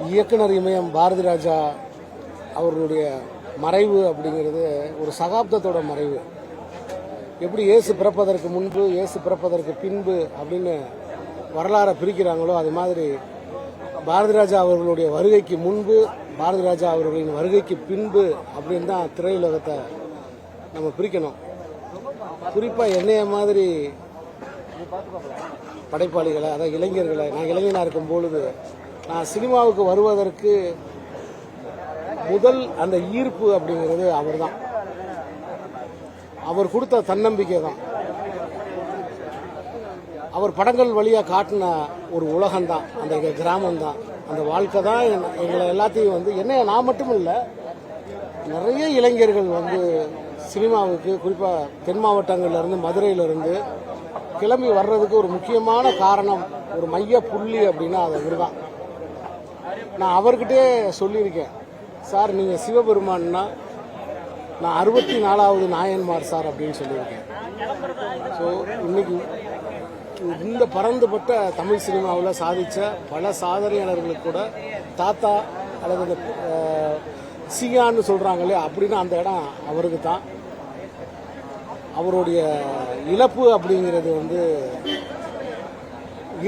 இயக்குனர் இமயம் பாரதி ராஜா அவர்களுடைய மறைவு அப்படிங்கிறது ஒரு சகாப்தத்தோட மறைவு. எப்படி இயேசு பிறப்பதற்கு முன்பு, இயேசு பிறப்பதற்கு பின்பு அப்படின்னு வரலாறை பிரிக்கிறாங்களோ, அது மாதிரி பாரதி ராஜா அவர்களுடைய வருகைக்கு முன்பு, பாரதி ராஜா அவர்களின் வருகைக்கு பின்பு அப்படின்னு தான் திரையுலகத்தை நம்ம பிரிக்கணும். குறிப்பாக என்னைய மாதிரி படைப்பாளிகளை, அதாவது இளைஞர்களை, நான் இளைஞனாக இருக்கும் பொழுது நான் சினிமாவுக்கு வருவதற்கு முதல் அந்த ஈர்ப்பு அப்படிங்கிறது அவர் தான். அவர் கொடுத்த தன்னம்பிக்கை தான். அவர் படங்கள் வழியாக காட்டின ஒரு உலகம்தான், அந்த கிராமம் தான், அந்த வாழ்க்கை தான் எங்களை எல்லாத்தையும் என்ன நான் மட்டும் இல்லை, நிறைய இளைஞர்கள் சினிமாவுக்கு குறிப்பாக தென் மாவட்டங்கள்லேருந்து, மதுரையிலிருந்து கிளம்பி வர்றதுக்கு ஒரு முக்கியமான காரணம், ஒரு மைய புள்ளி அப்படின்னா அது அவர் தான். நான் அவர்கிட்டே சொல்லியிருக்கேன், சார் நீங்கள் சிவபெருமான்னா நான் 64வது நாயன்மார் சார் அப்படின்னு சொல்லியிருக்கேன். ஸோ இன்னைக்கு இந்த பறந்துபட்ட தமிழ் சினிமாவில் சாதித்த பல சாதனையாளர்களுக்கு கூட தாத்தா அல்லது சியான்னு சொல்கிறாங்களே அப்படின்னா அந்த இடம் அவருக்கு தான். அவருடைய இழப்பு அப்படிங்கிறது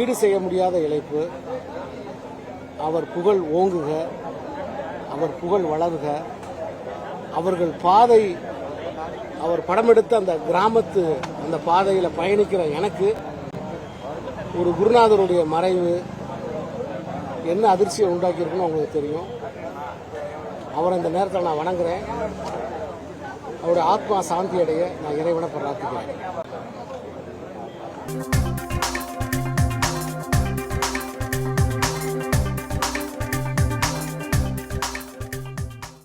ஈடு செய்ய முடியாத இழப்பு. அவர் புகழ் ஓங்குக, அவர் புகழ் வளர்க. அவர்கள் பாதை, அவர் படமெடுத்த அந்த கிராமத்து அந்த பாதையில் பயணிக்கிற எனக்கு ஒரு குருநாதருடைய மறைவு என்ன அதிர்ச்சியை உண்டாக்கியிருக்குன்னு உங்களுக்கு தெரியும். அவரை இந்த நேரத்தில் நான் வணங்குறேன். அவருடைய ஆத்மா சாந்தி அடைய நான் இறைவனை பிரார்த்திக்கிறேன்.